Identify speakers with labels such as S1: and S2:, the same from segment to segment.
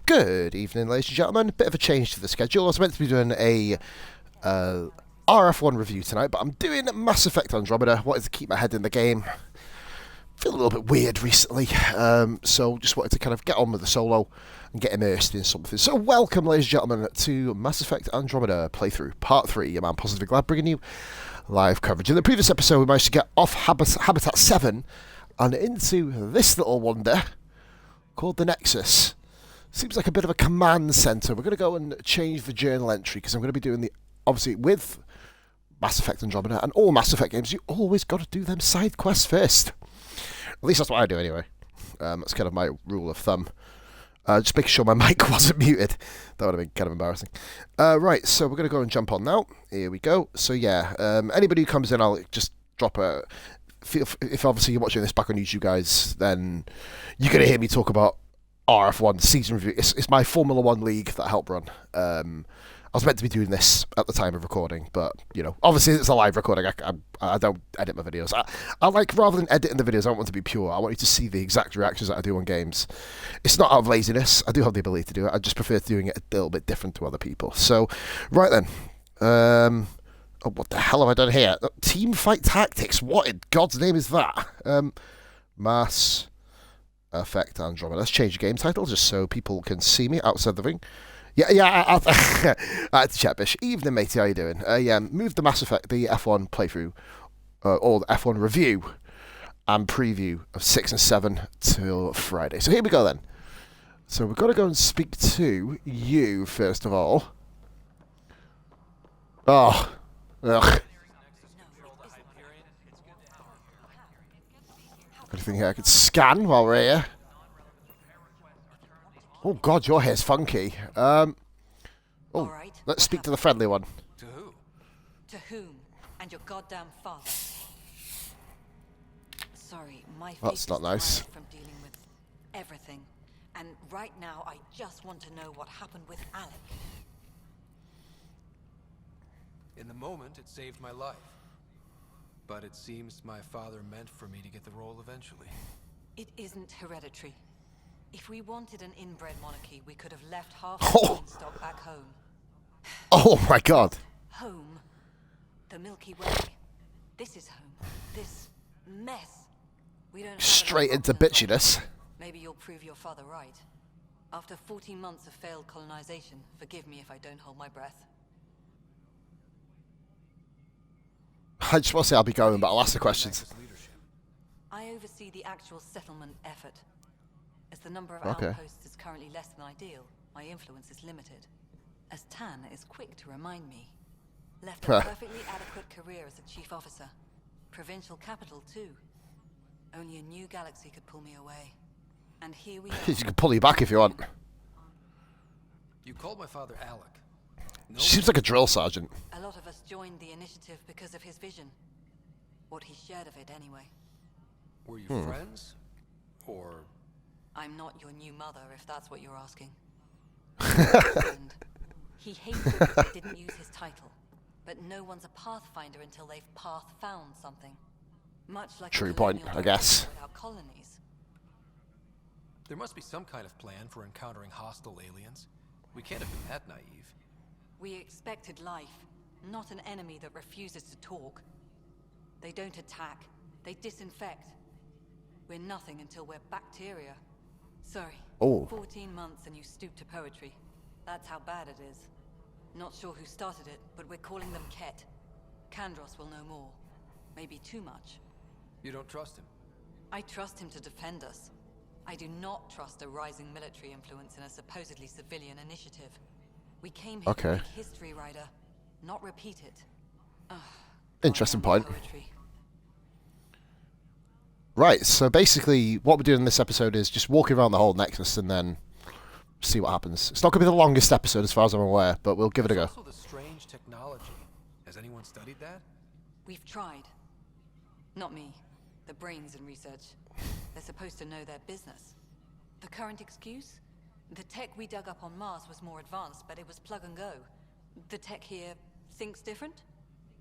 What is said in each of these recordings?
S1: Good evening, ladies and gentlemen. Bit of a change to the schedule. I was meant to be doing a RF1 review tonight, but I'm doing Mass Effect Andromeda. Wanted to keep my head in the game. Feel a little bit weird recently, so just wanted to kind of get on with the solo and get immersed in something. So welcome, ladies and gentlemen, to Mass Effect Andromeda playthrough, Part 3. I'm Positively Glad, bringing you live coverage. In the previous episode, we managed to get off Habitat 7 and into this little wonder called the Nexus. Seems like a bit of a command centre. We're going to go and change the journal entry because I'm going to be doing the... Obviously, with Mass Effect Andromeda and all Mass Effect games, you always got to do them side quests first. At least that's what I do anyway. That's kind of my rule of thumb. Just making sure my mic wasn't muted. That would have been kind of embarrassing. Right, so we're going to go and jump on now. Here we go. So yeah, anybody who comes in, I'll just drop a... If obviously you're watching this back on YouTube, guys, then you're going to hear me talk about RF1 season review. It's my Formula 1 league that I help run. I was meant to be doing this at the time of recording, but, you know, obviously it's a live recording. I don't edit my videos. I like, rather than editing the videos, I want them to be pure. I want you to see the exact reactions that I do on games. It's not out of laziness. I do have the ability to do it. I just prefer doing it a little bit different to other people. So, right then. Oh, what the hell have I done here? Team Fight Tactics. What in God's name is that? Mass Effect Andromeda. Let's change the game title just so people can see me outside the ring. Yeah, I had to chat, Bish. Evening, matey, how you doing? Yeah, moved the Mass Effect, the F1 playthrough, or the F1 review and preview of 6 and 7 till Friday. So here we go then. So we've got to go and speak to you, first of all. Oh, ugh. Anything here I could scan while we're here? Oh God, your hair's funky. Oh,
S2: right,
S1: let's speak to the friendly one.
S3: To who?
S2: To whom? And your goddamn father. Sorry, my face
S1: That's not
S2: is
S1: nice.
S2: tired from dealing with everything. And right now, I just want to know what happened with Alec.
S3: In the moment, it saved my life. But it seems my father meant for me to get the role eventually.
S2: It isn't hereditary. If we wanted an inbred monarchy, we could have left half
S1: Oh.
S2: the stock back home.
S1: Oh my God.
S2: Home. The Milky Way. This is home. This mess. We don't have
S1: Straight
S2: enough
S1: into
S2: options on
S1: bitchiness.
S2: it. Maybe you'll prove your father right. After 14 months of failed colonization, forgive me if I don't hold my breath.
S1: I just want to say I'll be going, but I'll ask the questions.
S3: Nexus leadership.
S2: I oversee the actual settlement effort. As the number of
S1: Okay.
S2: outposts is currently less than ideal, my influence is limited. As Tan is quick to remind me. Left a perfectly adequate career as a chief officer. Provincial capital, too. Only a new galaxy could pull me away. And here we are.
S1: You can pull you back if you want.
S3: You called my father Alec. No,
S1: Seems like a drill sergeant.
S2: A lot of us joined the initiative because of his vision. What he shared of it, anyway.
S3: were you friends? Or...
S2: I'm not your new mother, if that's what you're asking. And he hated that I didn't use his title. But no one's a pathfinder until they've path-found something. Much like
S1: True
S2: a
S1: point,
S2: colonial
S1: I guess.
S2: director without colonies.
S3: There must be some kind of plan for encountering hostile aliens. We can't have been that naive.
S2: We expected life, not an enemy that refuses to talk. They don't attack, they disinfect. We're nothing until we're bacteria. Sorry.
S1: Oh.
S2: 14 months and you stoop to poetry. That's how bad it is. Not sure who started it, but we're calling them Ket. Kandros will know more. Maybe too much.
S3: You don't trust him?
S2: I trust him to defend us. I do not trust a rising military influence in a supposedly civilian initiative. We came here to
S1: Okay.
S2: make history, Ryder, not repeat it. Ugh,
S1: Interesting
S2: goddamn
S1: point.
S2: poetry.
S1: Right, so basically what we're doing in this episode is just walking around the whole Nexus and then see what happens. It's not going to be the longest episode as far as I'm aware, but we'll give it a go.
S3: There's also the strange technology. Has anyone studied that?
S2: We've tried. Not me. The brains in research. They're supposed to know their business. The current excuse? The tech we dug up on Mars was more advanced, but it was plug and go. The tech here thinks different?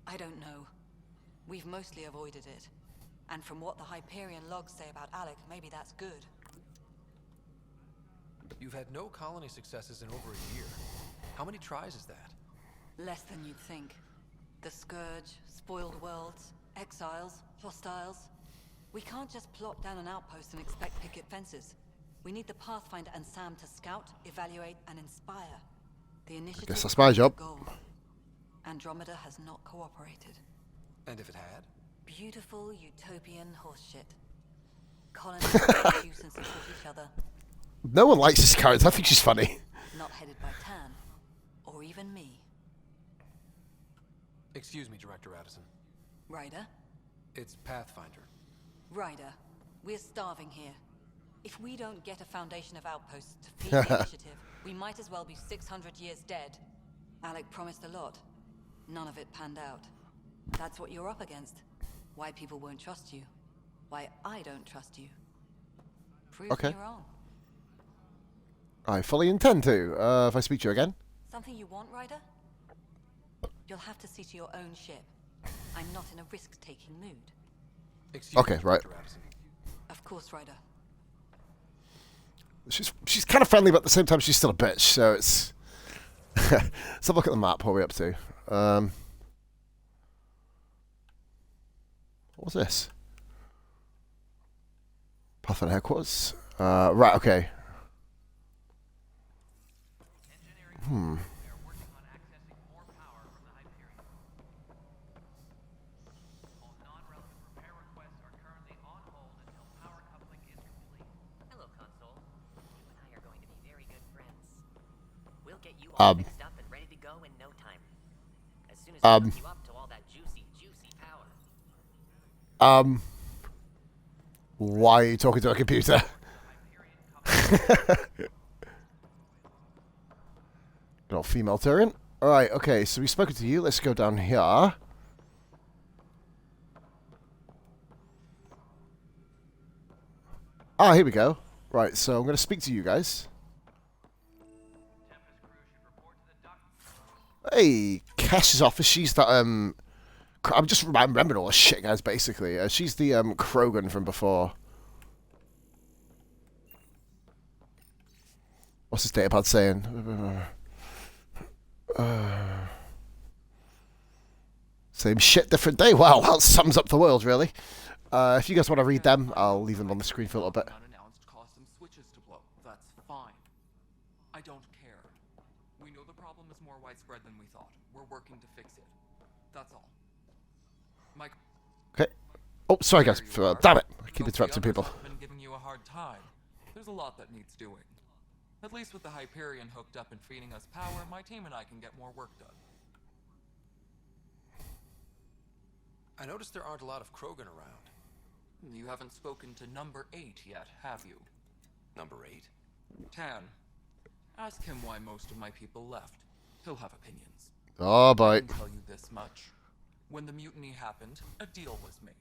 S2: I don't know. We've mostly avoided it. And from what the Hyperion logs say about Alec, maybe that's good.
S3: You've had no colony successes in over a year. How many tries is that?
S2: Less than you'd think. The Scourge, spoiled worlds, exiles, hostiles. We can't just plop down an outpost and expect picket fences. We need the Pathfinder and Sam to scout, evaluate, and inspire. The initiative
S1: Guess that's my job.
S2: goal. Andromeda has not cooperated.
S3: And if it had?
S2: Beautiful utopian horseshit. Colonists produce and support each other.
S1: No one likes this character. I think she's funny.
S2: Not headed by Tan, or even me.
S3: Excuse me, Director Addison.
S2: Ryder?
S3: It's Pathfinder.
S2: Ryder, we're starving here. If we don't get a foundation of outposts to feed the initiative, we might as well be 600 years dead. Alec promised a lot. None of it panned out. That's what you're up against. Why people won't trust you. Why I don't trust you. Prove me wrong.
S1: I fully intend to. If I speak to you again.
S2: Something you want, Ryder? You'll have to see to your own ship. I'm not in a risk-taking mood.
S3: Excuse
S1: Okay,
S3: me,
S1: right.
S3: Director Addison.
S2: Of course, Ryder.
S1: She's kind of friendly, but at the same time she's still a bitch. So it's. Let's have a look at the map. What are we up to? What was this? Pathfinder headquarters. Right. Okay.
S4: Hello, console. You and I are going to be very good friends. We'll get you all fixed up and ready to go in no time. As soon as we hook you up to all that juicy power.
S1: Why are you talking to a computer? No, female Turian. Alright, okay, so we've spoken to you. Let's go down here. Ah, here we go. Right, so I'm going to speak to you guys. Hey, Kesh's office. She's that, I'm remembering all this shit, guys, basically. She's the, Krogan from before. What's his datapad saying? Same shit, different day. Wow, that sums up the world, really. If you guys want to read them, I'll leave them on the screen for a little bit.
S5: Unannounced caused some switches to blow. That's fine. I don't care. We know the problem is more widespread than we thought. We're working to fix it. That's all. Mike.
S1: Okay. Oh, sorry, guys. Damn it. I keep
S5: Most
S1: interrupting
S5: the others
S1: people.
S5: have been giving you a hard time. There's a lot that needs doing. At least with the Hyperion hooked up and feeding us power, my team and I can get more work done.
S3: I noticed there aren't a lot of Krogan around.
S5: You haven't spoken to number 8 yet, have you?
S3: Number 8?
S5: Tan. Ask him why most of my people left. He'll have opinions.
S1: Oh,
S5: I
S1: boy.
S5: can tell you this much. When the mutiny happened, a deal was made.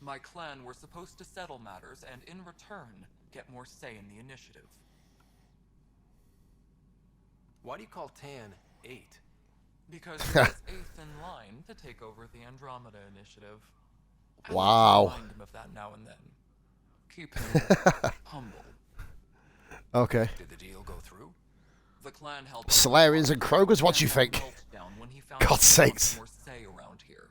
S5: My clan were supposed to settle matters and, in return, get more say in the initiative.
S3: Why do you call Tan 8?
S5: Because he was 8th in line to take over the Andromeda initiative. I like to
S1: Wow.
S5: remind him of that now and then. Keep him humble.
S1: Okay.
S3: Did the deal go through?
S5: The clan held
S1: Solarians and Krogers, what do you think?
S5: meltdown when he found
S1: God's
S5: he wanted
S1: sakes.
S5: more say around here.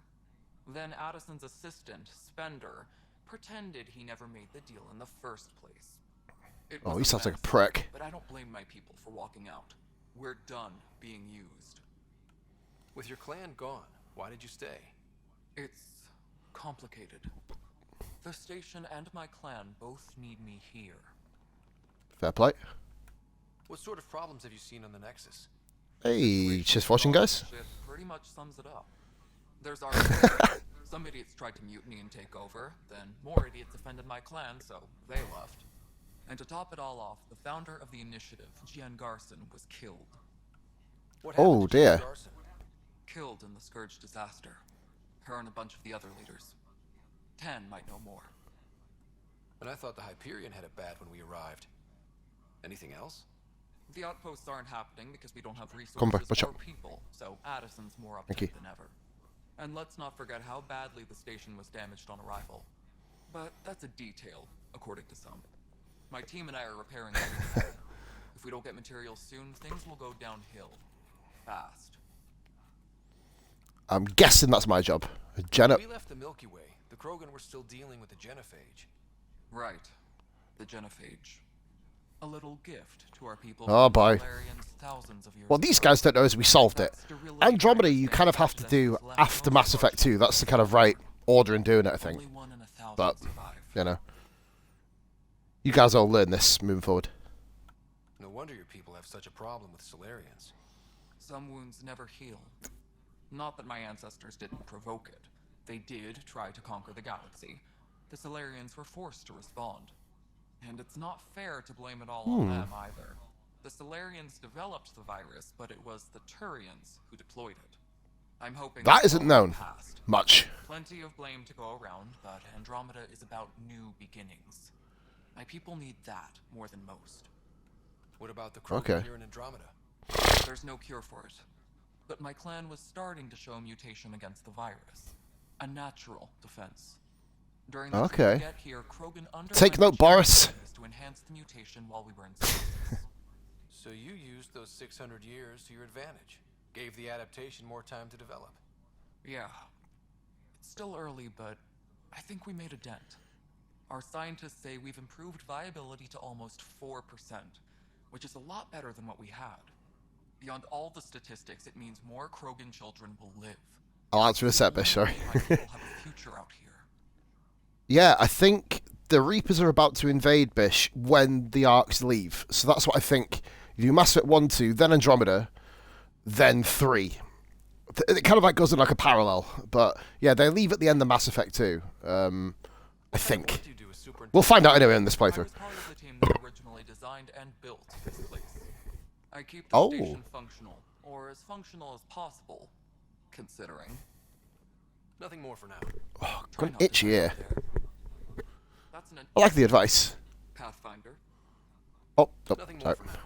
S5: Then Addison's assistant, Spender, pretended he never made the deal in the first place. It
S1: Oh,
S5: was
S1: he sounds like a
S5: mess,
S1: prick.
S5: But I don't blame my people for walking out. We're done being used.
S3: With your clan gone, why did you stay?
S5: It's complicated. The station and my clan both need me here.
S1: Fair play.
S3: What sort of problems have you seen on the Nexus?
S1: Hey, cheers for watching, guys.
S5: It pretty much sums it up. There's our some idiots tried to mutiny and take over, then more idiots offended my clan, so they left. And to top it all off, the founder of the initiative, Jian Garson, was killed.
S3: What
S1: Oh,
S3: happened to
S1: dear.
S3: Garson?
S5: Killed in the Scourge disaster. Her and a bunch of the other leaders. Tan might know more.
S3: And I thought the Hyperion had it bad when we arrived. Anything else?
S5: The outposts aren't happening because we don't have
S1: Come back,
S5: resources
S1: watch
S5: or
S1: out.
S5: people, so Addison's more
S1: Thank you.
S5: upset than ever. And let's not forget how badly the station was damaged on arrival. But that's a detail, according to some. My team and I are repairing everything. If we don't get materials soon, things will go downhill. Fast.
S1: I'm guessing that's my job.
S3: When we left the Milky Way, the Krogan were still dealing with the genophage.
S5: Right. The genophage. A little gift to our people.
S1: Oh boy.
S5: Thousands of years
S1: What these
S5: ago.
S1: guys don't know is we solved it.
S5: That's sterility
S1: Andromeda
S5: virus
S1: you
S5: that
S1: kind of have to do
S5: possesses less
S1: after
S5: than
S1: Mass Effect 2. That's the kind of right order in doing it, I think.
S5: Only 1 in 1,000
S1: But,
S5: survive.
S1: you know. You guys all learn this moving forward.
S3: No wonder your people have such a problem with Solarians.
S5: Some wounds never heal. Not that my ancestors didn't provoke it. They did try to conquer the galaxy. The Solarians were forced to respond. And it's not fair to blame it all on them either. The Solarians developed the virus, but it was the Turians who deployed it. I'm hoping
S1: That
S5: it's
S1: isn't
S5: all
S1: known
S5: past.
S1: much.
S5: Plenty of blame to go around, but Andromeda is about new beginnings. My people need that more than most.
S3: What about the Krogan
S1: Okay.
S3: here in Andromeda?
S5: There's no cure for it. But my clan was starting to show mutation against the virus. A natural defense. During the trip
S1: Okay.
S5: to get here, Krogan
S1: Take note,
S5: underwent
S1: Boris.
S5: changes to enhance the mutation while we were in stasis.
S3: So you used those 600 years to your advantage. Gave the adaptation more time to develop.
S5: Yeah. It's still early, but I think we made a dent. Our scientists say we've improved viability to almost 4%, which is a lot better than what we had. Beyond all the statistics, it means more Krogan children will live.
S1: I'll answer in a sec, Bish, sorry.
S5: My people have a future out here.
S1: Yeah, I think the Reapers are about to invade Bish when the arcs leave. So that's what I think. You do Mass Effect 1, 2, then Andromeda, then 3. It kind of like goes in like a parallel. But yeah, they leave at the end of Mass Effect 2. I think.
S3: What you do as superintendent?
S1: We'll find out anyway in this
S5: I
S1: playthrough.
S5: was part of the team that originally designed and built this place. I keep the
S1: Oh.
S5: station functional, or as functional as possible, considering.
S3: Nothing more for now.
S1: Oh,
S5: Try
S1: got an
S5: not to
S1: itchy
S5: die
S1: ear.
S5: out there. That's an
S1: I like the advice.
S5: Pathfinder.
S1: Oh,
S3: Nothing more
S1: sorry.
S3: for now.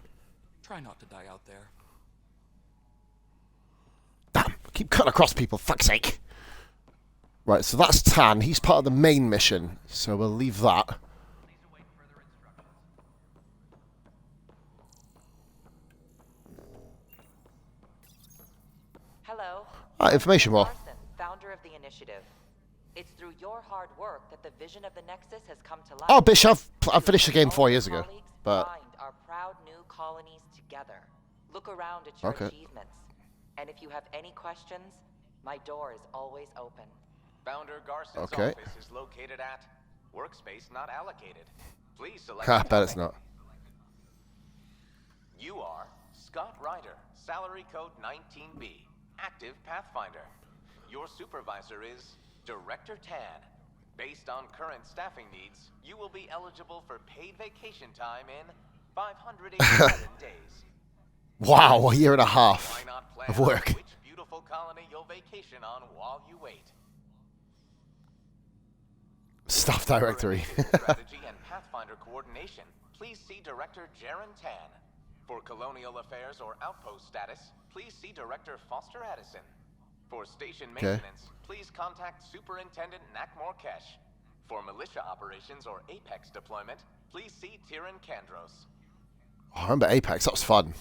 S5: Try not to die out there.
S1: Damn, keep cutting across people, fuck's sake. Right, so that's Tan. He's part of the main mission, so we'll leave that.
S6: Hello.
S1: Information more.
S6: Larson, founder of the initiative. It's through your hard work that the vision of the Nexus has come to life.
S1: Oh, Bish, I've finished the game 4 years ago,
S6: Colleagues
S1: but
S6: bind our proud new colonies together. Look around at your
S1: Okay.
S6: achievements. And if you have any questions, my door is always open.
S7: Founder Garson's
S1: Okay.
S7: office is located at workspace not allocated. Please select.
S1: I bet it's
S7: topic.
S1: not.
S7: You are Scott Ryder, salary code 19B, active Pathfinder. Your supervisor is Director Tan. Based on current staffing needs, you will be eligible for paid vacation time in 587 days.
S1: Wow, a year and a
S7: Why
S1: half
S7: not plan
S1: of
S7: out
S1: work.
S7: which beautiful colony you'll vacation on while you wait?
S1: Staff
S7: For
S1: directory.
S7: initiative strategy and Pathfinder coordination, please see Director Jaren Tan. For colonial affairs or outpost status, please see Director Foster Addison. For station
S1: Okay.
S7: maintenance, please contact Superintendent Nakmor Kesh. For militia operations or Apex deployment, please see Tyrion Kandros.
S1: Oh, I remember Apex, that was fun.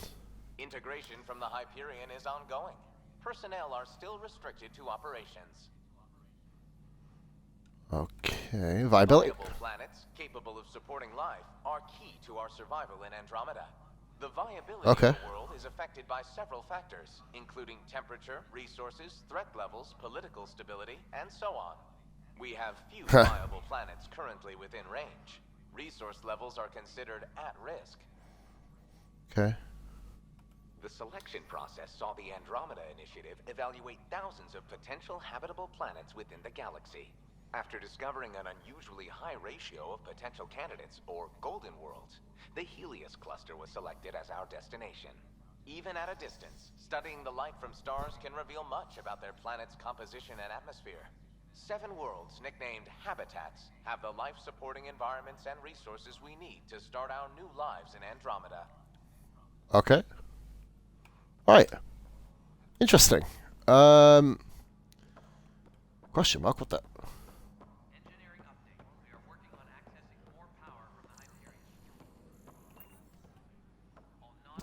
S7: Integration from the Hyperion is ongoing. Personnel are still restricted to operations.
S1: Okay, viability.
S7: Viable planets capable of supporting life are key to our survival in Andromeda. The viability
S1: Okay.
S7: of the world is affected by several factors, including temperature, resources, threat levels, political stability, and so on. We have few viable planets currently within range. Resource levels are considered at risk.
S1: Okay.
S7: The selection process saw the Andromeda Initiative evaluate thousands of potential habitable planets within the galaxy. After discovering an unusually high ratio of potential candidates, or golden worlds, the Helios cluster was selected as our destination. Even at a distance, studying the light from stars can reveal much about their planet's composition and atmosphere. 7 worlds, nicknamed habitats, have the life-supporting environments and resources we need to start our new lives in Andromeda.
S1: Okay. Right. Interesting. Question mark, what the?
S4: Engineering update. We are working on accessing more power from the Hyperion.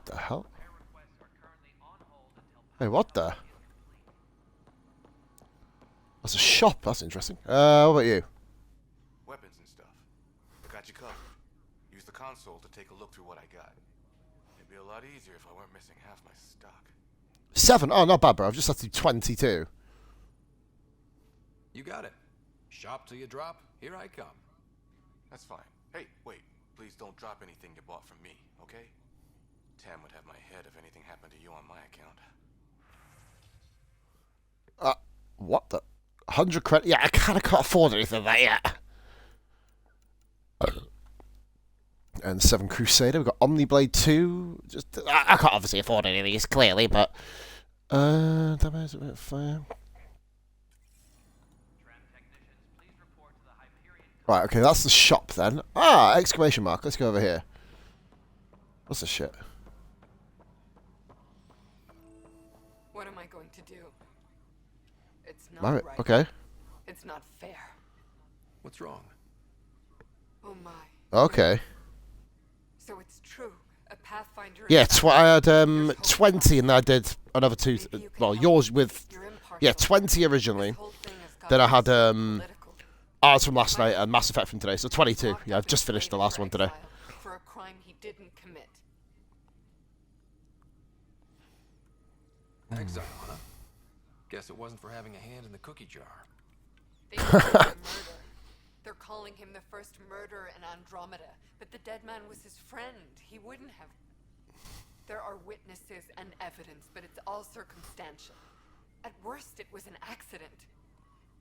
S1: What the hell? Hey, what the? That's a shop. That's interesting. What about you?
S8: Weapons and stuff. Got you covered. Use the console to take a look through what I got. It'd be a lot easier if I weren't missing half my stock.
S1: 7? Oh, not bad, bro. I've just had to do 22.
S3: You got it. Shop till you drop. Here I come.
S8: That's fine. Hey, wait. Please don't drop anything you bought from me, okay? Tam would have my head if anything happened to you on my account.
S1: What the? 100 credit? Yeah, I kind of can't afford anything like that yet. And 7 Crusader. We've got Omniblade 2. Just I can't obviously afford any of these, clearly, but... damage, a bit of fire. Right, okay, that's the shop then. Ah, exclamation mark. Let's go over here. What's this shit?
S9: What am I going to do? It's not
S1: Marriott.
S9: right.
S1: Okay.
S9: It's not fair.
S3: What's wrong?
S9: Oh my.
S1: Okay.
S9: So it's true. A Pathfinder.
S1: Yeah,
S9: is
S1: I had 20 and then I did another 2. Well, yours with...
S9: You're impartial.
S1: Yeah, 20 originally.
S9: This whole thing has got
S1: Then I had
S9: political.
S1: Ours from last night and Mass Effect from today, so 22. Yeah, I've just finished the last one today.
S9: For a crime he didn't commit.
S3: Exile, huh? Guess it wasn't for having a hand in the cookie jar.
S9: They call him a murder. They're calling him the first murderer in Andromeda, but the dead man was his friend. He wouldn't have. There are witnesses and evidence, but it's all circumstantial. At worst, it was an accident.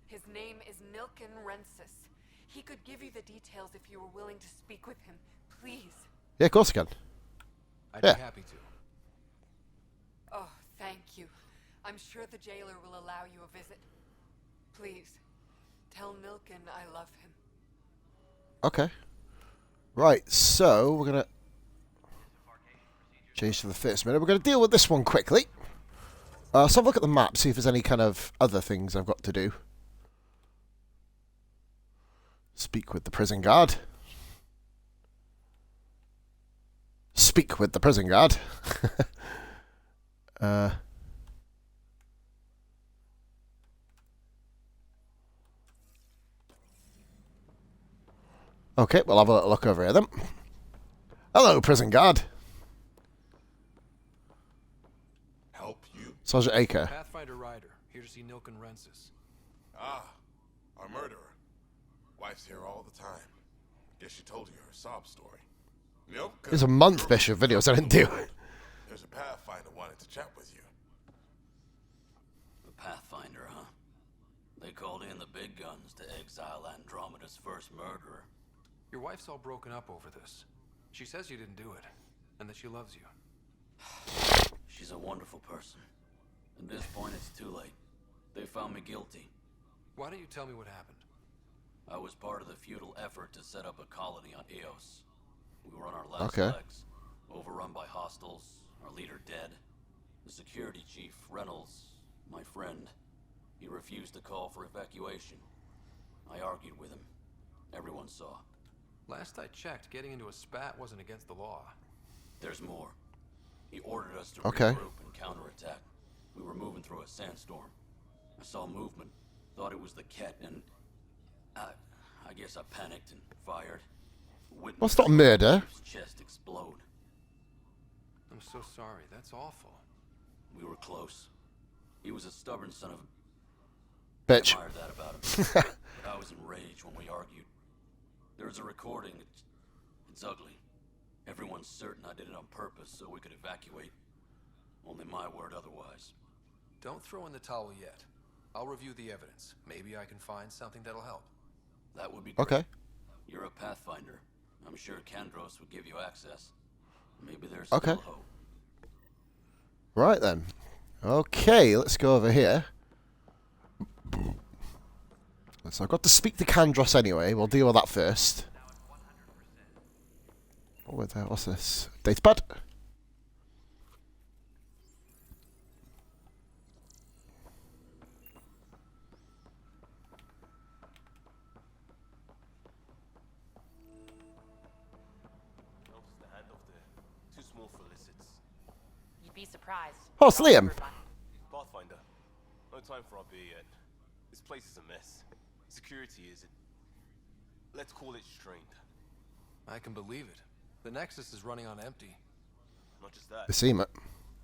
S9: His name is Nilken Rensis. He could give you the details if you were willing to speak with him. Please.
S1: Yeah, of course I can.
S3: I'd
S1: Yeah.
S3: be happy to.
S9: Oh, thank you. I'm sure the jailer will allow you a visit. Please, tell Nilken I love him.
S1: Okay. Right, so we're going to change to the first minute. We're going to deal with this one quickly. So have a look at the map, see if there's any kind of other things I've got to do. Speak with the prison guard. Speak with the prison guard. Okay, we'll have a little look over here then. Hello, prison guard.
S8: Help you?
S1: Sergeant Aker.
S3: Pathfinder Ryder, here to see Nilken Rensis.
S8: Ah, our murderer. Wife's here all the time. Guess she told you her sob story. Nope.
S1: There's a month Bishop videos I didn't do.
S8: There's a Pathfinder wanted to chat with you.
S10: The Pathfinder, huh? They called in the big guns to exile Andromeda's first murderer.
S3: Your wife's all broken up over this. She says you didn't do it, and that she loves you.
S10: She's a wonderful person. At this point, it's too late. They found me guilty.
S3: Why don't you tell me what happened?
S10: I was part of the futile effort to set up a colony on Eos. We were on our last
S1: Okay.
S10: legs, overrun by hostiles, our leader dead. The security chief, Reynolds, my friend, he refused to call for evacuation. I argued with him. Everyone saw.
S3: Last I checked, getting into a spat wasn't against the law.
S10: There's more. He ordered us to
S1: Okay.
S10: regroup and counterattack. We were moving through a sandstorm. I saw movement, thought it was the Ket, and I guess I panicked and fired.
S1: Well, it's not murder.
S10: His chest explode.
S3: I'm so sorry. That's awful.
S10: We were close. He was a stubborn son of a...
S1: Bitch.
S10: I admired that about him. But I was enraged when we argued. There's a recording. It's ugly. Everyone's certain I did it on purpose so we could evacuate. Only my word otherwise.
S3: Don't throw in the towel yet. I'll review the evidence. Maybe I can find something that'll help.
S10: That would be great.
S1: Okay.
S10: You're a Pathfinder. I'm sure Kandros would give you access. Maybe there's
S1: Okay.
S10: still hope.
S1: Right then. Okay, let's go over here. So I've got to speak to Kandros anyway. We'll deal with that first. What's this? Datapad?
S11: Notice the handle there. Too small for lizards.
S4: You'd be surprised.
S1: Oh, it's Liam.
S11: Pathfinder, no time for our beer yet. This place is a mess. Security is, let's call it strained.
S3: I can believe it. The Nexus is running on empty.
S11: Not just that.
S1: They seem it.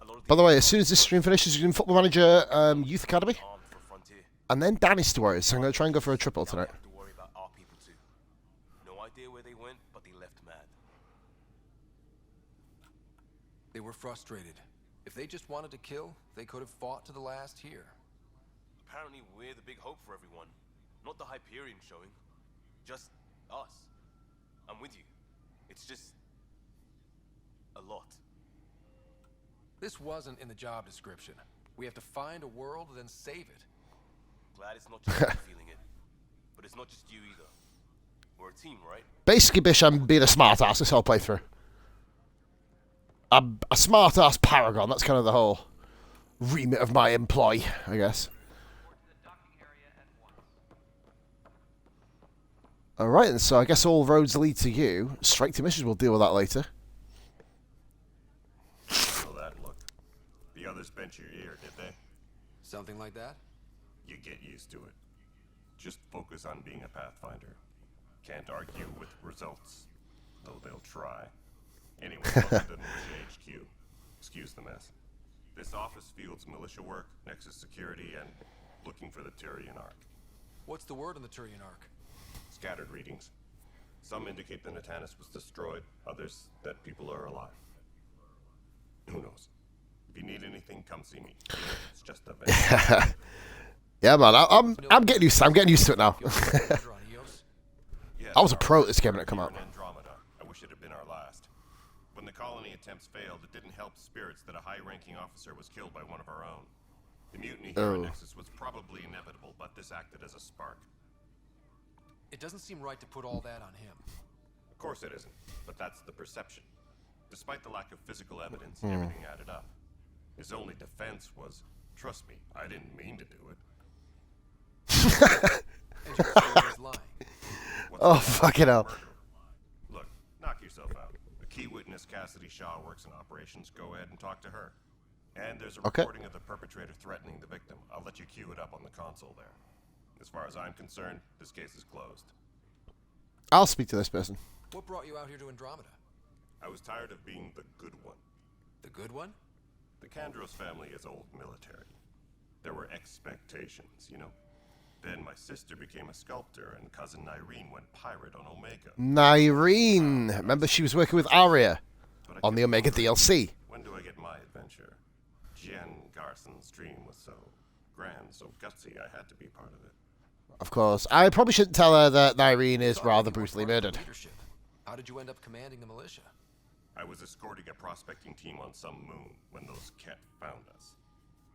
S11: A lot of
S1: By the way, as soon as this stream finishes, you're in Football Manager Youth Academy.
S11: armed for Frontier.
S1: And then Dynasty Warriors. So I'm going to try and go for a triple
S11: Now we
S1: tonight.
S11: have to worry about our people too. No idea where they went, but they left mad.
S3: They were frustrated. If they just wanted to kill, they could have fought to the last here.
S11: Apparently we're the big hope for everyone. Not the Hyperion showing. Just us. I'm with you. It's just a lot.
S3: This wasn't in the job description. We have to find a world, then save it.
S11: Glad it's not just you feeling it. But it's not just you either. We're a team, right?
S1: Basically, Bish, I'm being a smart ass this whole playthrough. I'm a smart ass paragon. That's kind of the whole remit of my employ, I guess. Alright, and so I guess all roads lead to you. Strike to missions, we'll deal with that later.
S12: Feel that look. The others bent your ear, did they?
S3: Something like that?
S12: You get used to it. Just focus on being a Pathfinder. Can't argue with results, though they'll try. Anyway, welcome to the Militia HQ. Excuse the mess. This office fields militia work, Nexus security, and looking for the Turian Ark.
S3: What's the word on the Turian Ark?
S12: Scattered readings. Some indicate the Natanus was destroyed, others that people are alive. Who knows? If you need anything, come see me. It's just a vent.
S1: Yeah, man, I'm getting used to it. I'm getting used to it now.
S12: Yes,
S1: I was a
S12: our
S1: pro at this
S12: first
S1: game when it come
S12: year
S1: out.
S12: in Andromeda. I wish it had been our last. When the colony attempts failed, it didn't help spirits that a high-ranking officer was killed by one of our own. The mutiny here at Nexus was probably inevitable, but this acted as a spark.
S3: It doesn't seem right to put all that on him.
S12: Of course it isn't, but that's the perception. Despite the lack of physical evidence, everything added up. His only defense was, trust me, I didn't mean to do it.
S3: And you say he's lying.
S1: Oh, fucking hell.
S12: Look, knock yourself out. A key witness, Cassidy Shaw, works in operations. Go ahead and talk to her. And there's a recording of the perpetrator threatening the victim. I'll let you cue it up on the console there. As far as I'm concerned, this case is closed.
S1: I'll speak to this person.
S3: What brought you out here to Andromeda?
S12: I was tired of being the good one.
S3: The good one?
S12: The Kandros family is old military. There were expectations, you know. Then my sister became a sculptor, and cousin Nyreen went pirate on Omega.
S1: Nyreen! Remember she was working with Arya on the Omega DLC.
S12: When do I get my adventure? Jen Garson's dream was so grand, so gutsy, I had to be part of it.
S1: Of course. I probably shouldn't tell her that Nyreen is rather brutally murdered.
S3: Leadership. How did you end up commanding the militia?
S12: I was escorting a prospecting team on some moon when those Ket found us.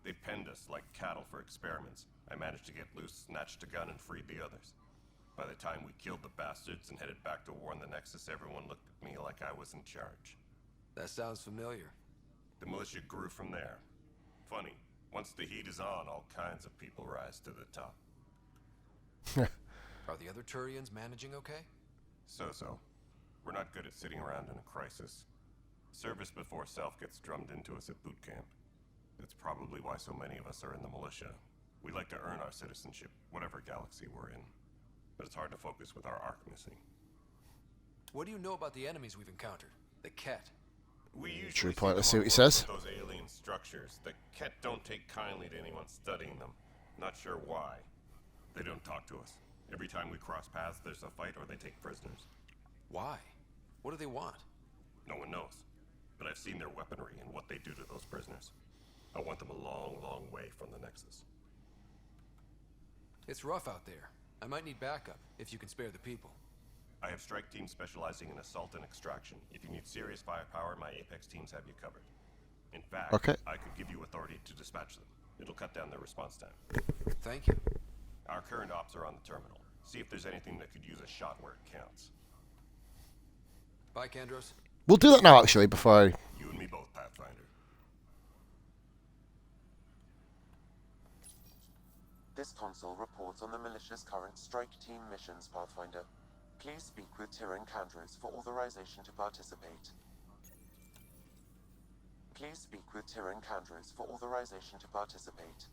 S12: They penned us like cattle for experiments. I managed to get loose, snatched a gun, and freed the others. By the time we killed the bastards and headed back to war in the Nexus, everyone looked at me like I was in charge.
S3: That sounds familiar.
S12: The militia grew from there. Funny, once the heat is on, all kinds of people rise to the top.
S3: Are the other Turians managing okay?
S12: So-so. We're not good at sitting around in a crisis. Service before self gets drummed into us at boot camp. That's probably why so many of us are in the militia. We like to earn our citizenship, whatever galaxy we're in. But it's hard to focus with our arc missing.
S3: What do you know about the enemies we've encountered? The Ket.
S12: We usually
S1: True point. Let's see what he
S12: them on
S1: says.
S12: those alien structures. The Ket don't take kindly to anyone studying them. Not sure why. They don't talk to us. Every time we cross paths, there's a fight or they take prisoners.
S3: Why? What do they want?
S12: No one knows. But I've seen their weaponry and what they do to those prisoners. I want them a long, long way from the Nexus.
S3: It's rough out there. I might need backup, if you can spare the people.
S12: I have strike teams specializing in assault and extraction. If you need serious firepower, my Apex teams have you covered. In fact, I could give you authority to dispatch them. It'll cut down their response time.
S3: Thank you.
S12: Our current ops are on the terminal. See if there's anything that could use a shot where it counts.
S3: Bye, Kandros.
S1: We'll do that now, actually, before I...
S12: You and me both, Pathfinder.
S13: This console reports on the militia's current strike team missions, Pathfinder. Please speak with Tyrion Kandros for authorization to participate. Please speak with Tyrion Candros for authorization to participate.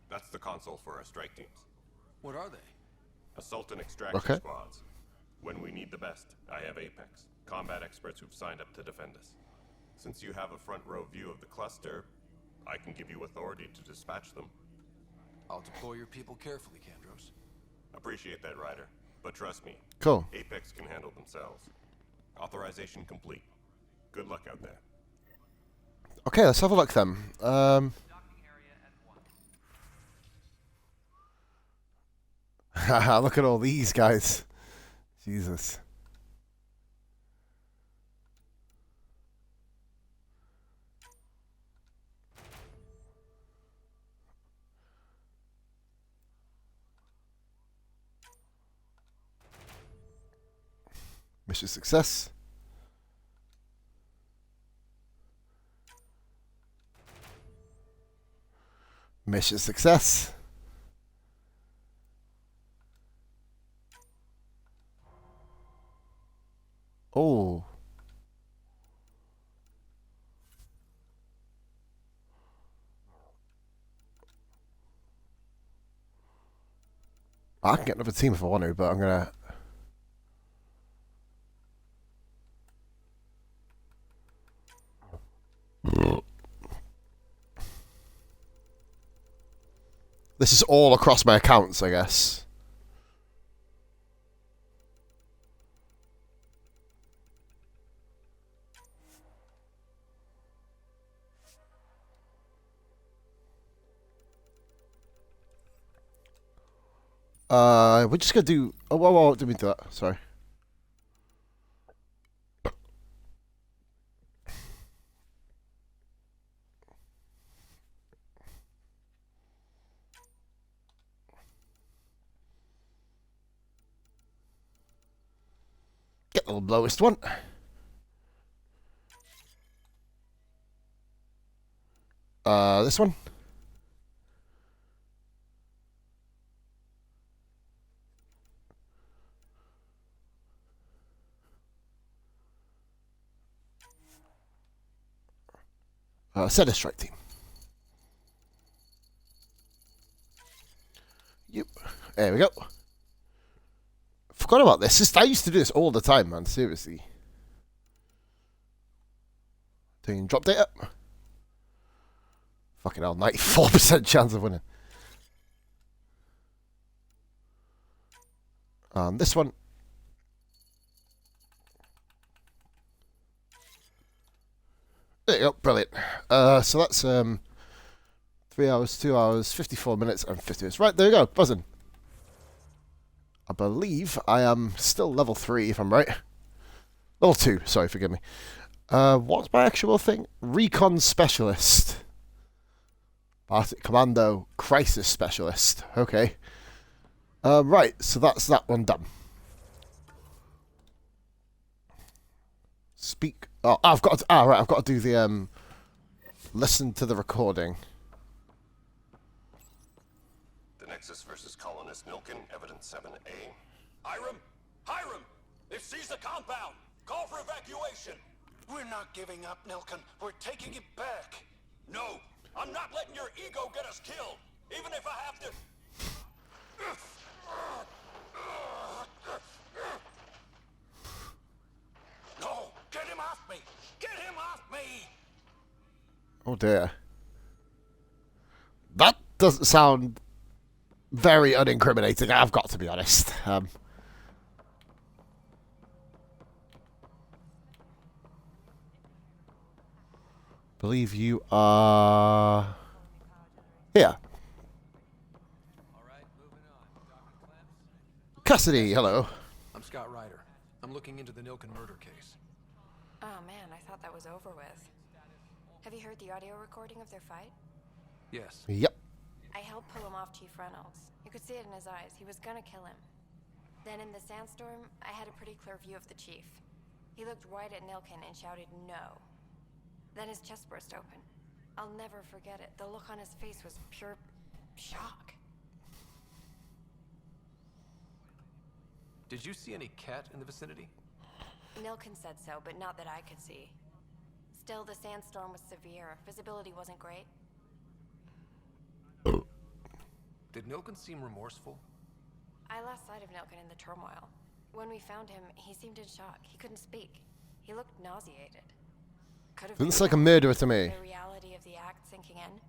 S12: That's the console for our strike teams.
S3: What are they?
S12: Assault and extraction
S1: Okay.
S12: squads. When we need the best, I have Apex, combat experts who've signed up to defend us. Since you have a front row view of the cluster, I can give you authority to dispatch them.
S3: I'll deploy your people carefully, Candros.
S12: Appreciate that, Ryder. But trust me,
S1: Cool.
S12: Apex can handle themselves. Authorization complete. Good luck out there.
S1: Okay, let's have a look then. Look at all these guys. Jesus. Mission success. Mission success. Oh. I can get another team if I want to, but I'm gonna. This is all across my accounts, I guess. We're just gonna do. Oh, whoa, didn't mean to do that. Sorry. Get the lowest one. This one. Set a strike team. Yep. There we go. Forgot about this. I used to do this all the time, man. Seriously. Taking drop data. Fucking hell, 94% chance of winning. This one. There you go, brilliant. So that's 3 hours, 2 hours, 54 minutes, and 50 minutes. Right, there you go, buzzing. I believe I am still level 3, if I'm right. Level 2, sorry, forgive me. What's my actual thing? Recon Specialist. Arctic Commando Crisis Specialist. Okay. Right, so that's that one done. Speak. Oh, I've got to, right, I've got to do the listen to the recording.
S12: The Nexus versus Colonist Nilken, Evidence 7A.
S10: Hiram! They've seized the compound! Call for evacuation!
S11: We're not giving up, Nilken. We're taking it back.
S10: No! I'm not letting your ego get us killed! Even if I have to...
S11: No! Get him off me! Get him off me!
S1: Oh dear. That doesn't sound very unincriminating, I've got to be honest. Believe you are here. Cassidy, hello.
S3: I'm Scott Ryder. I'm looking into the Nilken murder case.
S14: Oh man, I thought that was over with. Have you heard the audio recording of their fight?
S3: Yes.
S1: Yep.
S14: I helped pull him off Chief Reynolds. You could see it in his eyes. He was gonna kill him. Then in the sandstorm, I had a pretty clear view of the chief. He looked right at Nilken and shouted no. Then his chest burst open. I'll never forget it. The look on his face was pure shock.
S3: Did you see any cat in the vicinity?
S14: Nilkin said so, but not that I could see. Still, the sandstorm was severe. Visibility wasn't great.
S3: Did Nilkin seem remorseful?
S14: I lost sight of Nilkin in the turmoil. When we found him, he seemed in shock. He couldn't speak. He looked nauseated. Could have
S1: Looks
S14: been
S1: like a murderer to me.
S14: the reality of the act sinking in.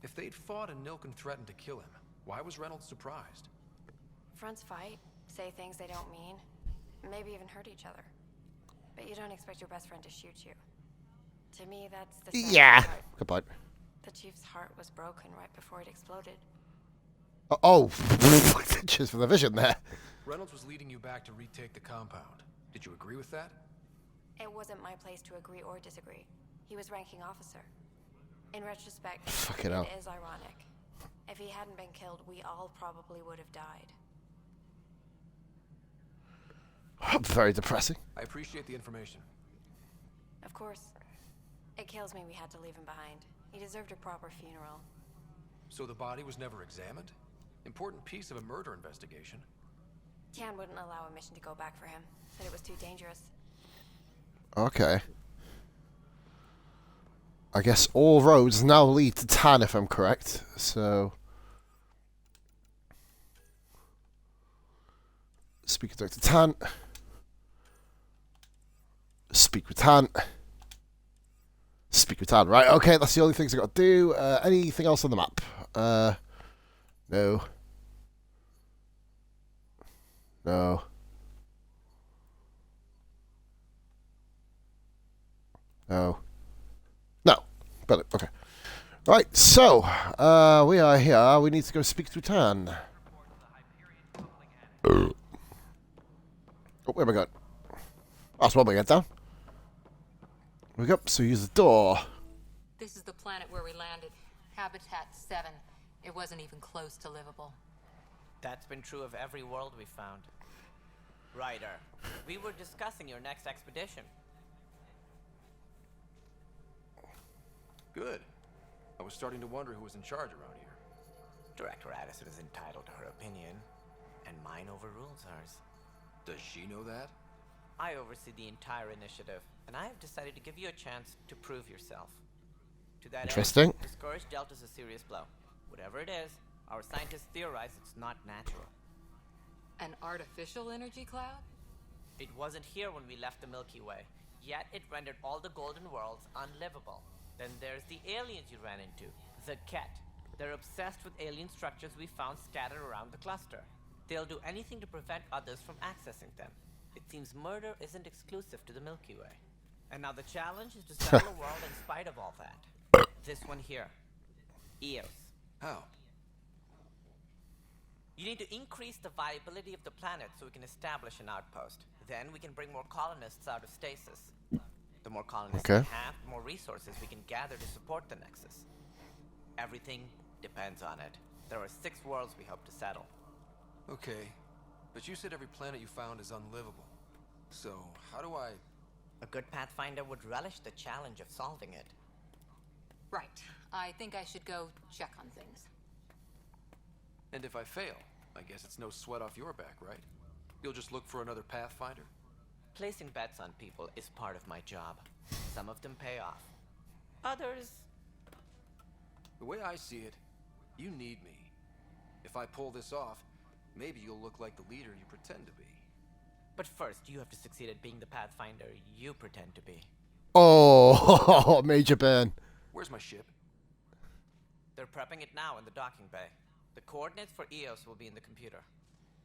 S3: If they'd fought and Nilkin threatened to kill him, why was Reynolds surprised?
S14: Fronts fight, say things they don't mean, maybe even hurt each other. But you don't expect your best friend to shoot you. To me, that's the saddest part.
S1: Good point.
S14: The Chief's heart was broken right before it exploded.
S1: Oh, cheers for the vision there.
S3: Reynolds was leading you back to retake the compound. Did you agree with that?
S14: It wasn't my place to agree or disagree. He was ranking officer. In retrospect,
S1: Fucking hell.
S14: it is ironic. If he hadn't been killed, we all probably would have died.
S1: Very depressing.
S3: I appreciate the information.
S14: Of course. It kills me we had to leave him behind. He deserved a proper funeral.
S3: So the body was never examined? Important piece of a murder investigation.
S14: Tian wouldn't allow a mission to go back for him. Said it was too dangerous.
S1: Okay. I guess all roads now lead to Tan, if I'm correct. So... Speak with Dr. Tan. Speak with Tan. Speak with Tan. Right, okay, that's the only things I got to do. Anything else on the map? No. No. No. No. But okay. Right, so we are here. We need to go speak to Tan. Oh, where am I going? That's one way to get down. We go. So use the door.
S2: This is the planet where we landed. Habitat 7. It wasn't even close to livable.
S15: That's been true of every world we found. Ryder, we were discussing your next expedition.
S3: Good. I was starting to wonder who was in charge around here.
S15: Director Addison is entitled to her opinion, and mine overrules hers.
S3: Does she know that?
S15: I oversee the entire initiative, and I have decided to give you a chance to prove yourself. To that
S1: Interesting.
S15: end, the scourge dealt us a serious blow. Whatever it is, our scientists theorize it's not natural.
S2: An artificial energy cloud?
S15: It wasn't here when we left the Milky Way, yet it rendered all the golden worlds unlivable. Then there's the aliens you ran into, the Ket. They're obsessed with alien structures we found scattered around the cluster. They'll do anything to prevent others from accessing them. It seems murder isn't exclusive to the Milky Way. And now the challenge is to settle the world in spite of all that. This one here. Eos.
S3: How?
S15: You need to increase the viability of the planet so we can establish an outpost. Then we can bring more colonists out of stasis. The more colonists we have, the more resources we can gather to support the Nexus. Everything depends on it. There are 6 worlds we hope to settle.
S3: Okay, but you said every planet you found is unlivable. So, how do I...
S15: A good Pathfinder would relish the challenge of solving it.
S2: Right. I think I should go check on things.
S3: And if I fail, I guess it's no sweat off your back, right? You'll just look for another Pathfinder?
S15: Placing bets on people is part of my job. Some of them pay off. Others...
S3: The way I see it, you need me. If I pull this off, maybe you'll look like the leader you pretend to be.
S15: But first, you have to succeed at being the Pathfinder you pretend to be.
S1: Oh, major burn.
S3: Where's my ship?
S15: They're prepping it now in the docking bay. The coordinates for Eos will be in the computer.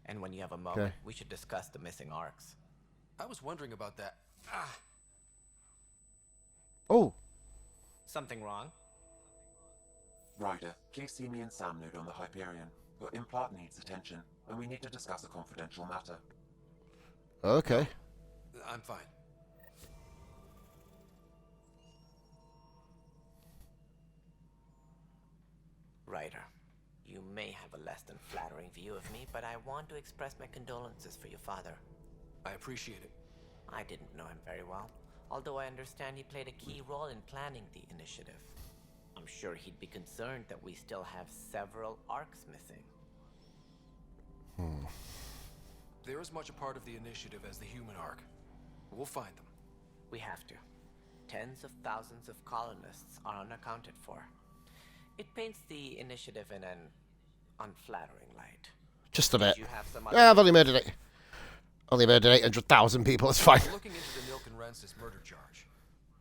S15: And when you have a moment, we should discuss the missing arcs.
S3: I was wondering about that. Ah!
S1: Oh.
S15: Something wrong?
S13: Ryder, please see me and Sam node on the Hyperion. Your implant needs attention, and we need to discuss a confidential matter.
S1: Okay.
S3: I'm fine.
S15: Ryder, you may have a less than flattering view of me, but I want to express my condolences for your father.
S3: I appreciate it.
S15: I didn't know him very well, although I understand he played a key role in planning the initiative. I'm sure he'd be concerned that we still have several arcs missing.
S3: They're as much a part of the initiative as the human arc. We'll find them.
S15: We have to. Tens of thousands of colonists are unaccounted for. It paints the initiative in an unflattering light.
S1: Just a bit.
S15: You have some
S1: Yeah, I've only murdered it. Only murdered 800,000 people. It's fine.
S3: I'm looking into the Nilk and Rensis murder charge.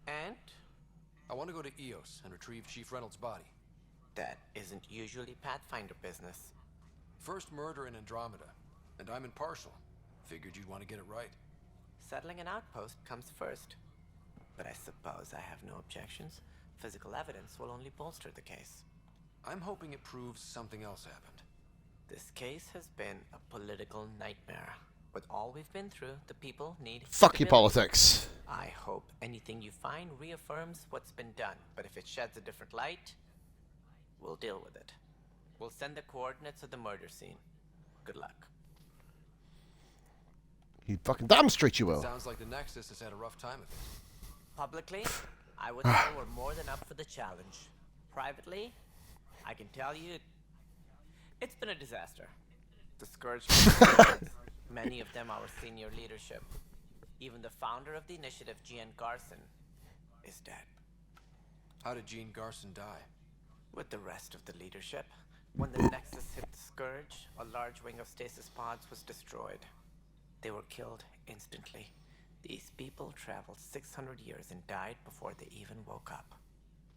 S15: And?
S3: I want to go to EOS and retrieve Chief Reynolds' body.
S15: That isn't usually Pathfinder business.
S3: First murder in Andromeda, and I'm impartial. Figured you'd want to get it right.
S15: Settling an outpost comes first. But I suppose I have no objections. Physical evidence will only bolster the case.
S3: I'm hoping it proves something else happened.
S15: This case has been a political nightmare. With all we've been through, the people need
S1: Fuck your
S15: stability.
S1: politics.
S15: I hope anything you find reaffirms what's been done, but if it sheds a different light, we'll deal with it. We'll send the coordinates of the murder scene. Good luck.
S1: You fucking damn straight you will.
S3: Sounds like the Nexus has had a rough time of it.
S15: Publicly, I would say we're more than up for the challenge. Privately, I can tell you, it's been a disaster. The Scourge, many of them our senior leadership. Even the founder of the initiative, Gian Garson, is dead.
S3: How did Jean Garson die?
S15: With the rest of the leadership. When the Nexus hit the Scourge, a large wing of stasis pods was destroyed. They were killed instantly. These people traveled 600 years and died before they even woke up.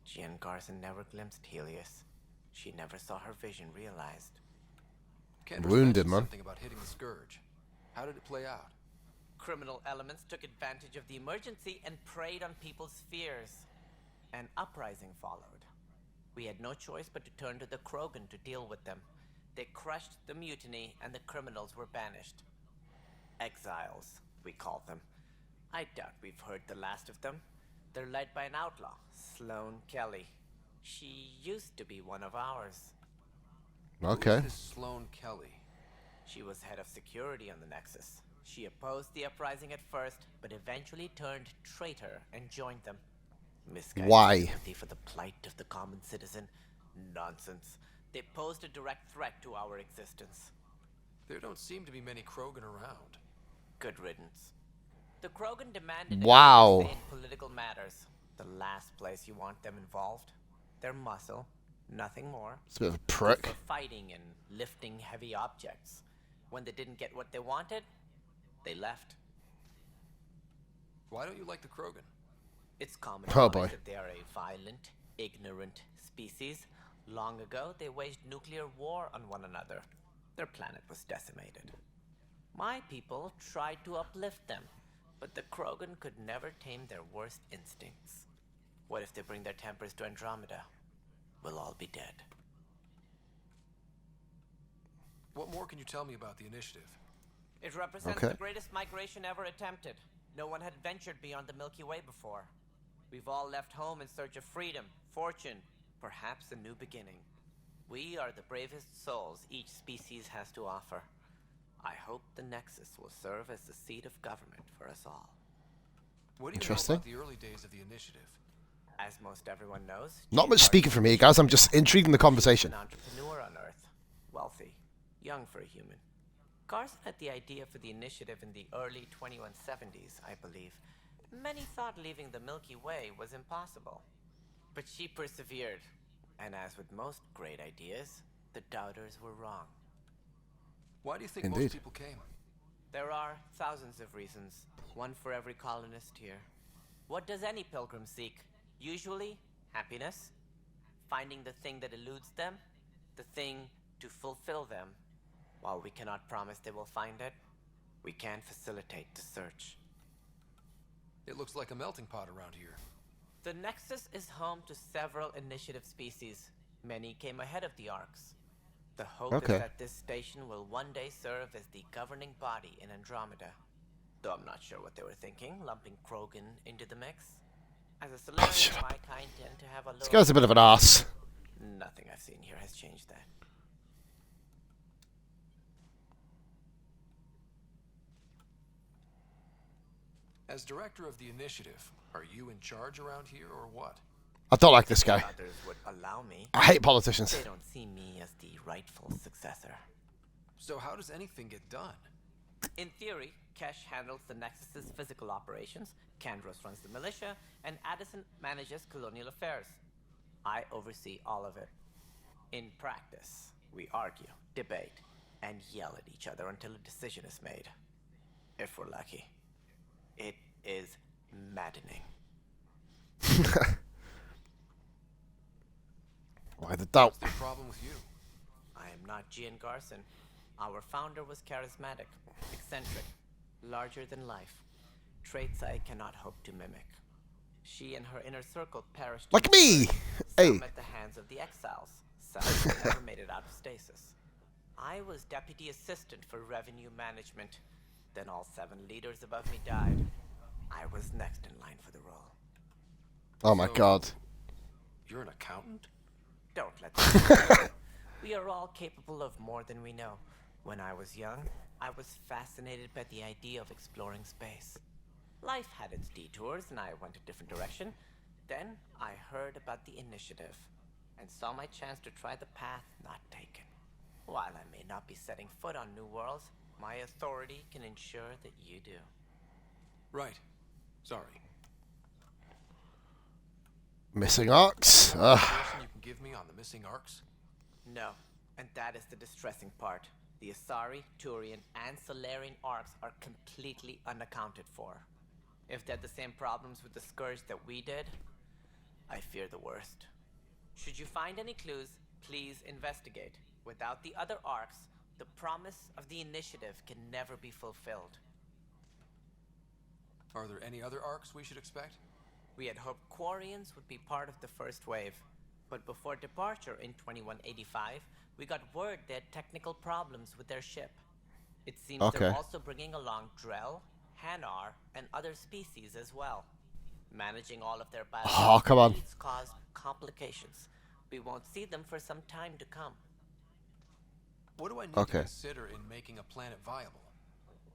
S15: Jean Garson never glimpsed Helios. She never saw her vision realized.
S3: Kendra's
S1: Wounded,
S3: mentioned
S1: man.
S3: Something about hitting the Scourge. How did it play out?
S15: Criminal elements took advantage of the emergency and preyed on people's fears. An uprising followed. We had no choice but to turn to the Krogan to deal with them. They crushed the mutiny and the criminals were banished. Exiles, we call them. I doubt we've heard the last of them. They're led by an outlaw, Sloane Kelly. She used to be one of ours.
S1: Okay.
S3: Who is this Sloane Kelly?
S15: She was head of security on the Nexus. She opposed the uprising at first, but eventually turned traitor and joined them. Misguided
S1: Why?
S15: sympathy for the plight of the common citizen? Nonsense. They posed a direct threat to our existence.
S3: There don't seem to be many Krogan around.
S15: Good riddance. The Krogan demanded
S1: Wow.
S15: an say in political matters. The last place you want them involved. Their muscle, nothing more.
S1: It's a bit of a prick.
S15: For fighting and lifting heavy objects. When they didn't get what they wanted, they left.
S3: Why don't you like the Krogan?
S15: It's common
S1: Oh,
S15: knowledge
S1: boy.
S15: that they are a violent, ignorant species. Long ago, they waged nuclear war on one another. Their planet was decimated. My people tried to uplift them, but the Krogan could never tame their worst instincts. What if they bring their tempers to Andromeda? We'll all be dead.
S3: What more can you tell me about the initiative?
S15: It represents
S1: Okay.
S15: the greatest migration ever attempted. No one had ventured beyond the Milky Way before. We've all left home in search of freedom, fortune, perhaps a new beginning. We are the bravest souls each species has to offer. I hope the Nexus will serve as the seat of government for us all.
S3: What do you know
S1: Interesting.
S3: about the early days of the initiative?
S15: As most everyone knows,
S1: Not
S15: Jean
S1: much speaking
S15: Garson
S1: from me, guys. I'm just intrigued in the
S15: was
S1: conversation.
S15: an entrepreneur on Earth, wealthy, young for a human. Garson had the idea for the initiative in the early 2170s, I believe. Many thought leaving the Milky Way was impossible. But she persevered. And as with most great ideas, the doubters were wrong.
S3: Why do you think
S1: Indeed.
S3: most people came?
S15: There are thousands of reasons, one for every colonist here. What does any pilgrim seek? Usually, happiness, finding the thing that eludes them, the thing to fulfill them. While we cannot promise they will find it, we can facilitate the search.
S3: It looks like a melting pot around here.
S15: The Nexus is home to several initiative species. Many came ahead of the Arcs. The hope
S1: Okay.
S15: is that this station will one day serve as the governing body in Andromeda. Though I'm not sure what they were thinking, lumping Krogan into the mix. As a Solarian,
S1: shut up.
S15: my kind tend to have a
S1: This
S15: little...
S1: guy's a bit of an ass.
S15: Nothing I've seen here has changed that.
S3: As director of the initiative, are you in charge around here or what?
S1: I don't like this guy.
S15: Others would allow me.
S1: I hate politicians.
S15: They don't see me as the rightful successor.
S3: So how does anything get done?
S15: In theory, Kesh handles the Nexus's physical operations, Kandros runs the militia, and Addison manages colonial affairs. I oversee all of it. In practice, we argue, debate, and yell at each other until a decision is made. If we're lucky. It is maddening.
S1: Why the doubt?
S3: What's the problem with you?
S15: I am not Gian Garson. Our founder was charismatic, eccentric, larger than life. Traits I cannot hope to mimic. She and her inner circle perished.
S1: Like me! Hey.
S15: Some at the hands of the exiles. Some never made it out of stasis. I was deputy assistant for revenue management. Then all 7 leaders above me died. I was next in line for the role.
S1: Oh my god.
S3: You're an accountant?
S15: Don't let them. We are all capable of more than we know. When I was young, I was fascinated by the idea of exploring space. Life had its detours, and I went a different direction. Then I heard about the initiative, and saw my chance to try the path not taken. While I may not be setting foot on new worlds, my authority can ensure that you do.
S3: Right. Sorry.
S1: Missing arcs?
S3: Information you can give me on the missing arcs?
S15: No, and that is the distressing part. The Asari, Turian, and Solarian arcs are completely unaccounted for. If they had the same problems with the Scourge that we did, I fear the worst. Should you find any clues, please investigate. Without the other arcs, the promise of the initiative can never be fulfilled.
S3: Are there any other arcs we should expect?
S15: We had hoped Quarians would be part of the first wave, but before departure in 2185, we got word they had technical problems with their ship. It seems they're also bringing along Drell, Hanar, and other species as well. Managing all of their biological needs caused complications. We won't see them for some time to come.
S3: What do I need to consider in making a planet viable?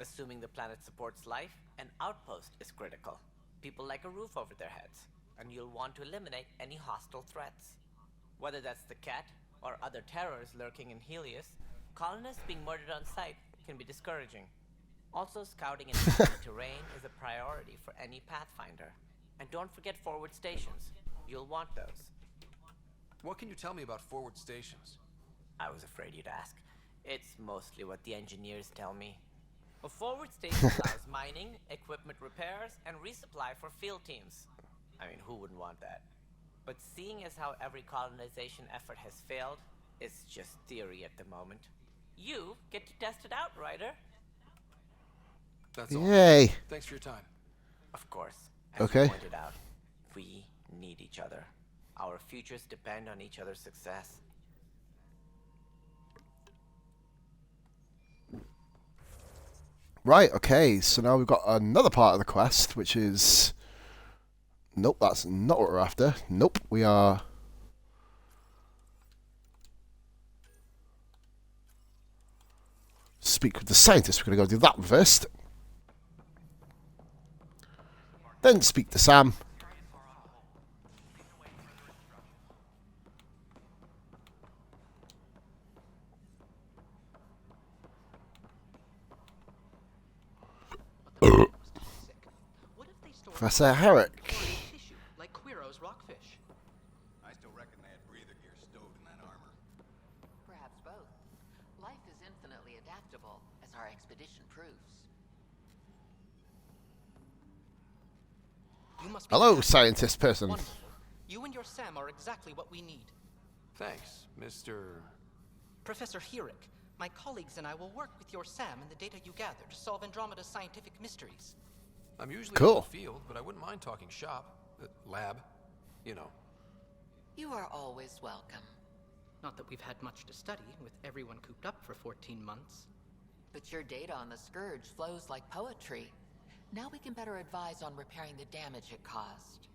S15: Assuming the planet supports life, an outpost is critical. People like a roof over their heads, and you'll want to eliminate any hostile threats. Whether that's the cat or other terrors lurking in Helios, colonists being murdered on sight can be discouraging. Also, scouting and mapping terrain is a priority for any Pathfinder. And don't forget forward stations. You'll want those.
S3: What can you tell me about forward stations?
S15: I was afraid you'd ask. It's mostly what the engineers tell me. A forward station allows mining, equipment repairs, and resupply for field teams. I mean, who wouldn't want that? But seeing as how every colonization effort has failed, it's just theory at the moment. You get to test it out, Ryder.
S3: That's all.
S1: Yay.
S3: Thanks for your time.
S15: Of course. As you pointed out, we need each other. Our futures depend on each other's success.
S1: Right, okay, so now we've got another part of the quest, which is... Nope, that's not what we're after. Nope, we are... Speak with the scientist. We're going to go do that first. Then speak to Sam. Professor Herrick.
S16: Like Quiro's rockfish.
S17: I still reckon they had breather gear stowed in that armor.
S6: Perhaps both. Life is infinitely adaptable, as our expedition proves.
S16: You must
S1: Hello, scientist person.
S16: Wonderful. You and your Sam are exactly what we need.
S3: Thanks, Mr.
S16: Professor Herrick, my colleagues and I will work with your Sam and the data you gather to solve Andromeda's scientific mysteries.
S3: I'm usually in the field, but I wouldn't mind talking shop. Lab. You know.
S6: You are always welcome.
S16: Not that we've had much to study, with everyone cooped up for 14 months.
S6: But your data on the Scourge flows like poetry. Now we can better advise on repairing the damage it caused.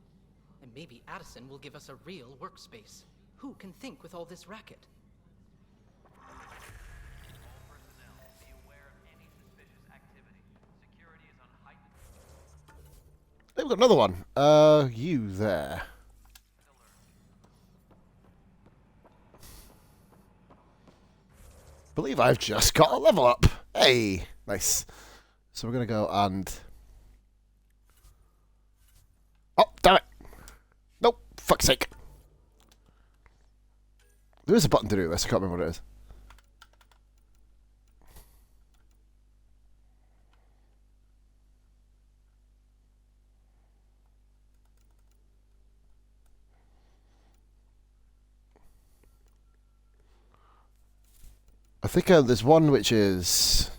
S16: And maybe Addison will give us a real workspace. Who can think with all this racket?
S1: Hey, we've got another one. You there. Believe I've just got a level up. Hey. Nice. So we're going to go and... Oh, damn it! Nope, fuck's sake. There is a button to do this, I can't remember what it is. I think there's one which is...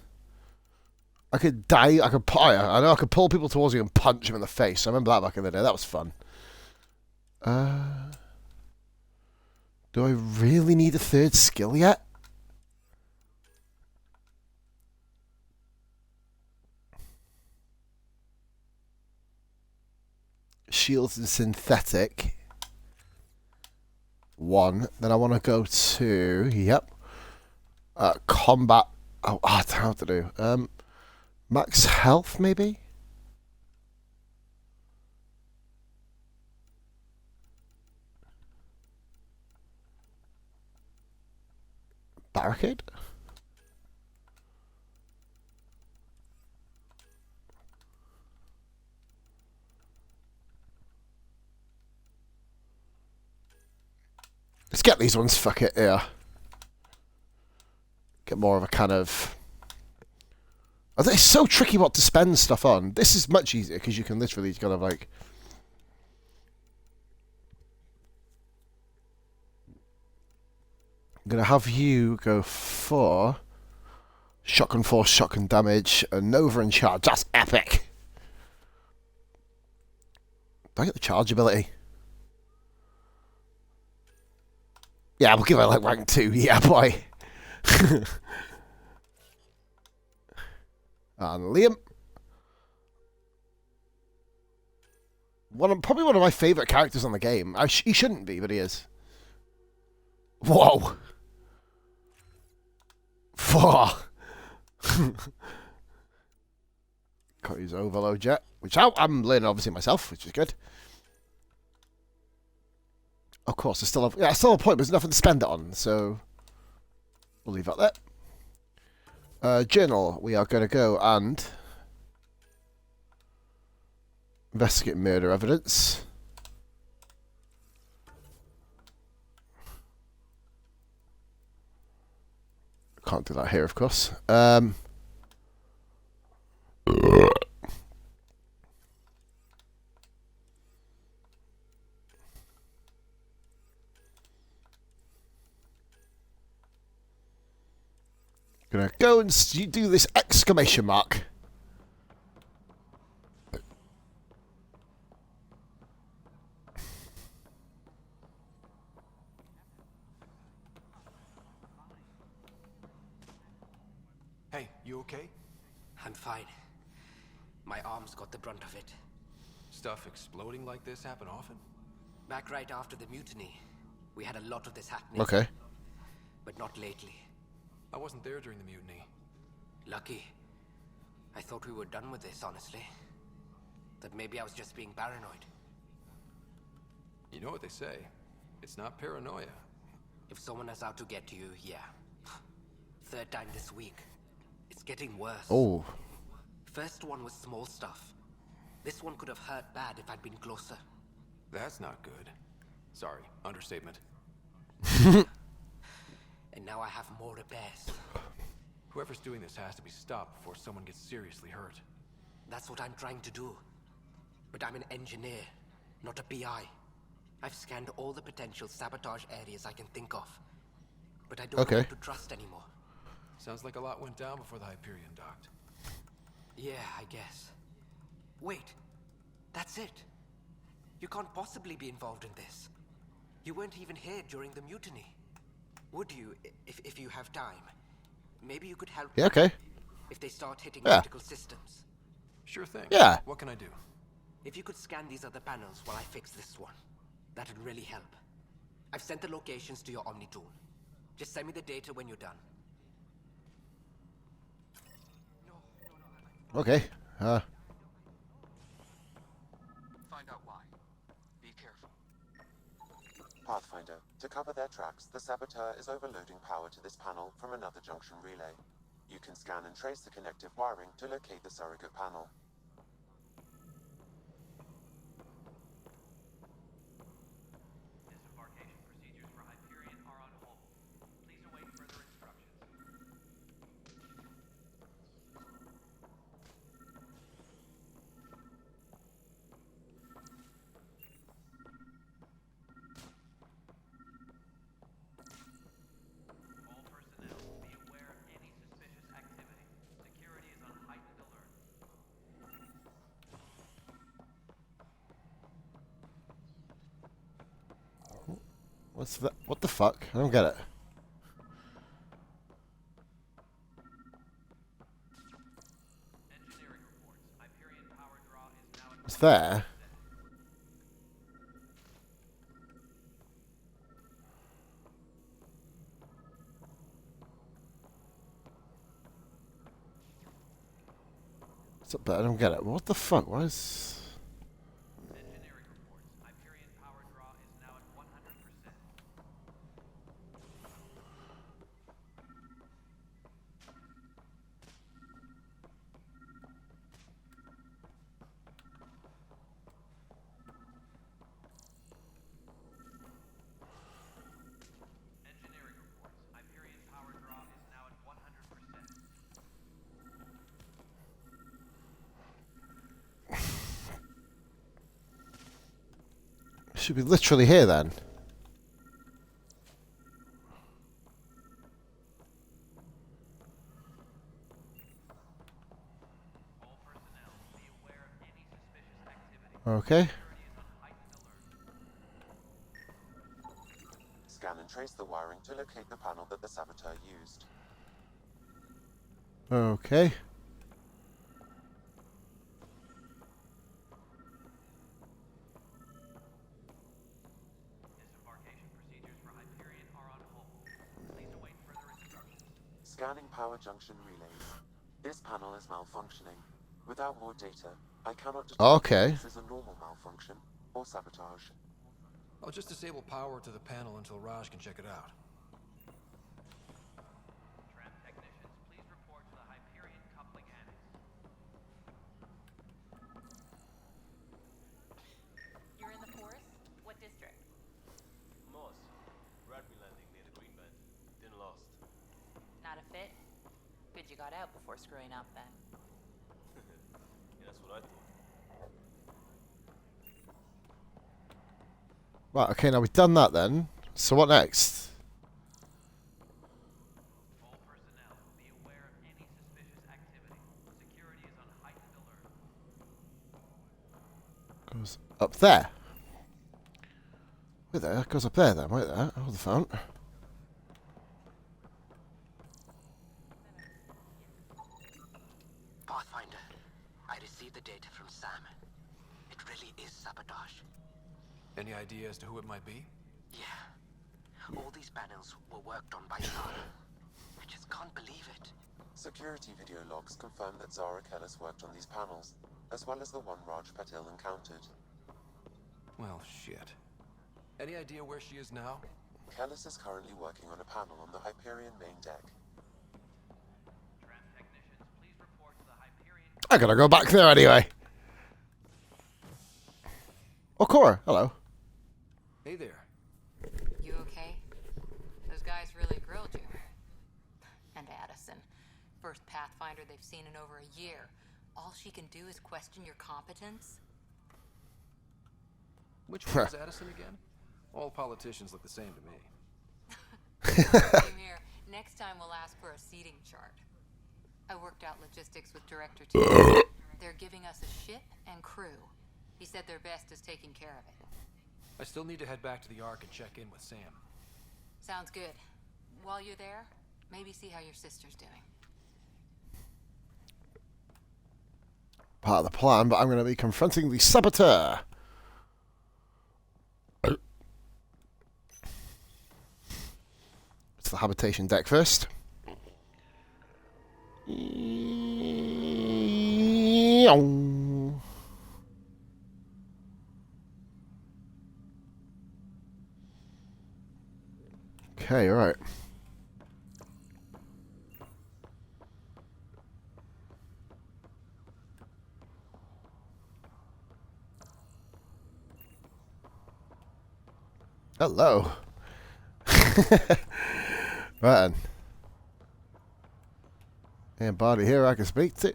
S1: I could die, I know I could pull people towards you and punch them in the face. I remember that back in the day, that was fun. Do I really need a third skill yet? Shields and synthetic. 1. Then I want to go to... Yep. Combat. Oh, I don't know what to do. Max health, maybe? Barricade? Let's get these ones, fuck it, yeah. Get more of a kind of... It's so tricky what to spend stuff on. This is much easier, because you can literally kind of like... I'm going to have you go for... Shotgun force, shotgun damage, a Nova and charge. That's epic! Do I get the charge ability? Yeah, we'll give it like rank 2. Yeah, boy. And Liam. Probably one of my favourite characters on the game. He shouldn't be, but he is. Whoa. Can't use overload yet. Which I'm learning obviously myself, which is good. Of course, I still have a point, but there's nothing to spend it on, so we'll leave that there. Journal, we are going to go and investigate murder evidence. Can't do that here, of course. Gonna go and do this exclamation mark.
S3: Hey, you okay?
S18: I'm fine. My arms got the brunt of it.
S3: Stuff exploding like this happen often?
S18: Back right after the mutiny, we had a lot of this happening.
S1: Okay.
S18: But not lately.
S3: I wasn't there during the mutiny.
S18: Lucky. I thought we were done with this, honestly. That maybe I was just being paranoid.
S3: You know what they say. It's not paranoia.
S18: If someone is out to get you, yeah. 3rd time this week. It's getting worse.
S1: Oh.
S18: First one was small stuff. This one could have hurt bad if I'd been closer.
S3: That's not good. Sorry, understatement.
S18: And now I have more repairs.
S3: Whoever's doing this has to be stopped before someone gets seriously hurt.
S18: That's what I'm trying to do. But I'm an engineer, not a PI. I've scanned all the potential sabotage areas I can think of. But I don't know who to trust anymore.
S3: Sounds like a lot went down before the Hyperion docked.
S18: Yeah, I guess. Wait. That's it. You can't possibly be involved in this. You weren't even here during the mutiny. Would you, if you have time? Maybe you could help.
S1: Yeah, okay.
S18: If they start hitting critical systems.
S3: Sure thing.
S1: Yeah.
S3: What can I do?
S18: If you could scan these other panels while I fix this one, that'd really help. I've sent the locations to your Omni tool. Just send me the data when you're done.
S1: Okay.
S5: Find out why. Be careful.
S13: Pathfinder, to cover their tracks, the saboteur is overloading power to this panel from another junction relay. You can scan and trace the connective wiring to locate the surrogate panel.
S19: Disembarkation procedures for Hyperion are on hold. Please await further instructions. All personnel, be aware of any suspicious activity. Security is on heightened alert.
S1: What's that? What the fuck? I don't get it.
S19: Engineering reports. Hyperion power draw is now at
S1: It's there. What's up there? I don't get it. What the fuck? Why is...
S19: Engineering reports. Hyperion power draw is now at 100%. Engineering reports. Hyperion power draw is now at 100%.
S1: Should be literally here then.
S19: All personnel, be aware of any suspicious activity.
S1: Okay.
S19: Security is on heightened alert.
S13: Scan and trace the wiring to locate the panel that the saboteur used.
S1: Okay.
S19: Disembarkation procedures for Hyperion are on hold. Please await further instructions.
S13: Scanning power junction relays. This panel is malfunctioning. Without more data, I cannot determine
S1: Okay.
S13: if this is a normal malfunction or sabotage.
S3: I'll just disable power to the panel until Raj can check it out.
S19: Tram technicians, please report to the Hyperion coupling annex.
S4: You're in the forest? What district?
S11: Moss. Bradbury landing near the Green Band. Didn't last.
S6: Not a fit? Good you got out before screwing up then.
S11: Yeah, that's what I thought.
S1: Right, okay, now we've done that then. So what next?
S19: All personnel, be aware of any suspicious activity. Security is on heightened alert.
S1: Goes up there. Wait there, goes up there then, wait there. Hold the phone.
S18: Pathfinder, I received the data from Sam. It really is sabotage.
S3: Any idea as to who it might be?
S18: Yeah. All these panels were worked on by Zara. I just can't believe it.
S13: Security video logs confirm that Zara Kellis worked on these panels, as well as the one Raj Patil encountered.
S3: Well, shit. Any idea where she is now?
S13: Kellis is currently working on a panel on the Hyperion main deck.
S19: Tram technicians, please report to the Hyperion.
S1: I gotta go back there anyway. Oh, Cora, hello.
S3: Hey there.
S6: You okay? Those guys really grilled you. And Addison. First Pathfinder they've seen in over a year. All she can do is question your competence?
S3: Which one is Addison again? All politicians look the same to me.
S6: Same here. Next time we'll ask for a seating chart. I worked out logistics with Director T. They're giving us a ship and crew. He said their best is taking care of it.
S3: I still need to head back to the Ark and check in with Sam.
S6: Sounds good. While you're there, maybe see how your sister's doing.
S1: Part of the plan, but I'm going to be confronting the saboteur. To the habitation deck first. Okay, right. Hello. Right then. Anybody here I can speak to?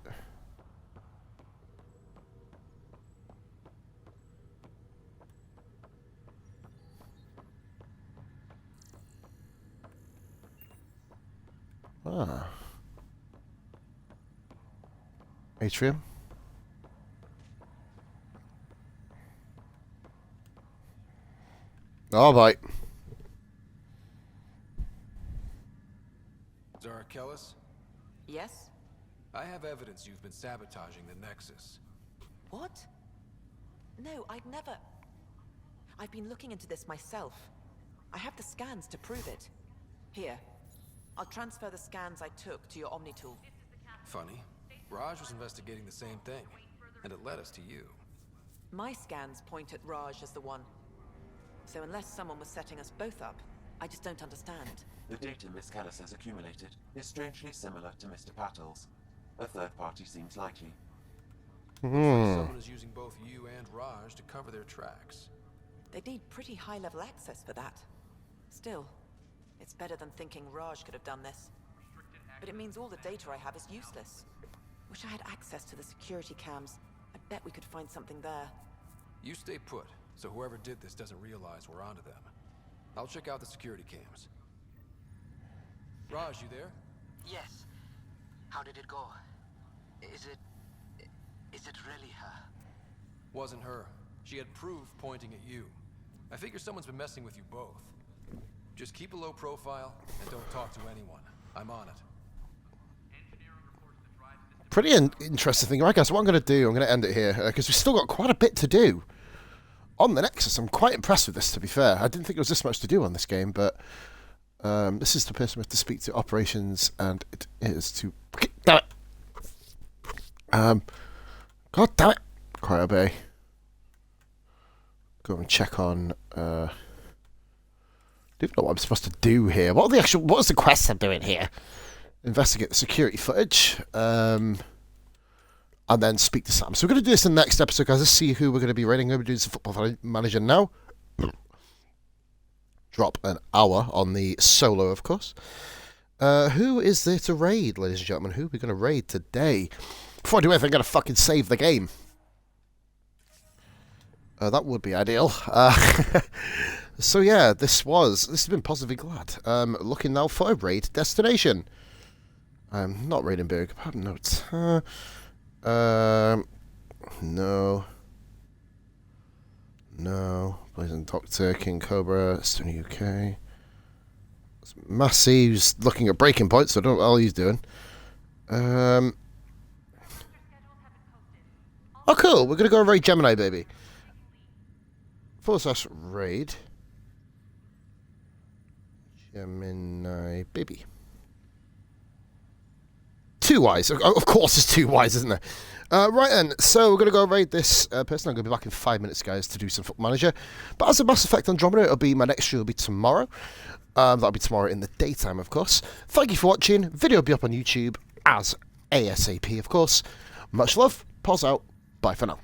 S1: Ah. Atrium. All right.
S3: Zara Kellis?
S20: Yes?
S3: I have evidence you've been sabotaging the Nexus.
S20: What? No, I'd never... I've been looking into this myself. I have the scans to prove it. Here. I'll transfer the scans I took to your Omni tool.
S3: Funny. Raj was investigating the same thing, and it led us to you.
S20: My scans point at Raj as the one. So unless someone was setting us both up, I just don't understand.
S13: The data Miss Kellis has accumulated is strangely similar to Mr. Patel's. A third party seems likely.
S3: Someone is using both you and Raj to cover their tracks.
S20: They'd need pretty high-level access for that. Still, it's better than thinking Raj could have done this. But it means all the data I have is useless. Wish I had access to the security cams. I bet we could find something there.
S3: You stay put, so whoever did this doesn't realize we're onto them. I'll check out the security cams. Raj, you there?
S18: Yes. How did it go? Is it really her?
S3: Wasn't her. She had proof pointing at you. I figure someone's been messing with you both. Just keep a low profile and don't talk to anyone. I'm on it.
S1: Pretty interesting thing. Right, guys, what I'm going to do, I'm going to end it here, because we've still got quite a bit to do on the Nexus. I'm quite impressed with this, to be fair. I didn't think there was this much to do on this game, but this is the person we have to speak to, operations, and it is to... Damn it! God damn it! Cryo Bay. Go and check on... I don't know what I'm supposed to do here. What is the quest I'm doing here? Investigate the security footage, and then speak to Sam. So we're going to do this in the next episode, guys. Let's see who we're going to be rating. We're going to do some Football Manager now. Drop an hour on the solo, of course. Who is there to raid, ladies and gentlemen? Who are we going to raid today? Before I do anything, I'm going to fucking save the game. That would be ideal. So yeah, this has been Positively Glad. Looking now for a raid destination. Not Raidenberg. Pardon notes. No. Blazing Doctor, King Cobra, Stony UK. Massey's looking at breaking points, so I don't know what he's doing. Oh cool, we're gonna go raid Gemini, baby. /raid Gemini, baby. 2 Ys. Of course there's 2 Ys, isn't there? Right then, so we're going to go raid this person. I'm going to be back in 5 minutes, guys, to do some Football Manager. But as a Mass Effect Andromeda, it'll be my next stream will be tomorrow. That'll be tomorrow in the daytime, of course. Thank you for watching. Video will be up on YouTube as ASAP, of course. Much love. Pause out. Bye for now.